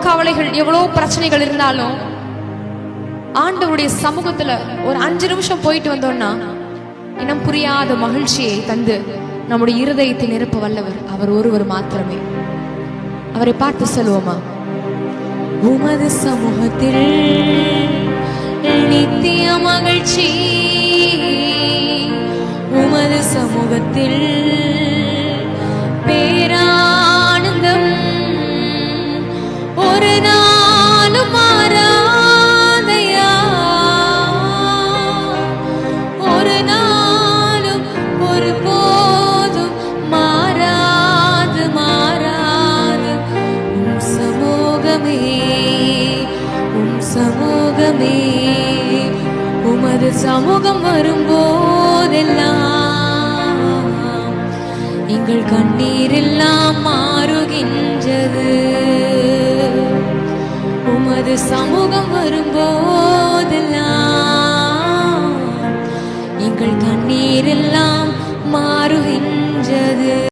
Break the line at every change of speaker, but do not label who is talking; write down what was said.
கவலைகள், எவ்வளோ பிரச்சனைகள் இருந்தாலும் ஆண்டவருடைய சமூகத்துல ஒரு 5 நிமிஷம் போயிட்டு வந்தோம்னா இனம் புரியாத மகிழ்ச்சியை தந்து நம்முடைய இருதயத்தை நிரப்ப வல்லவர் அவர் ஒருவர் மாத்திரமே. அவரை பார்த்து சொல்லுவோமா? உமது சமூகத்தில் நித்திய மகிழ்ச்சி, உமது சமூகத்தில் பேரானந்தம், ஒரு நாளும் மாறாதையா, ஒரு நாளும் ஒரு போதும் மாறாது மாறாது. உம் சமூகமே, உம் சமூகமே, உமது சமூகம் வரும்போதெல்லாம் எங்கள் கண்ணீர் எல்லாம் மாறுகின்றது. உமது சமூகம் வரும்போதெல்லாம் எங்கள் கண்ணீர் எல்லாம் மாறுகின்றது.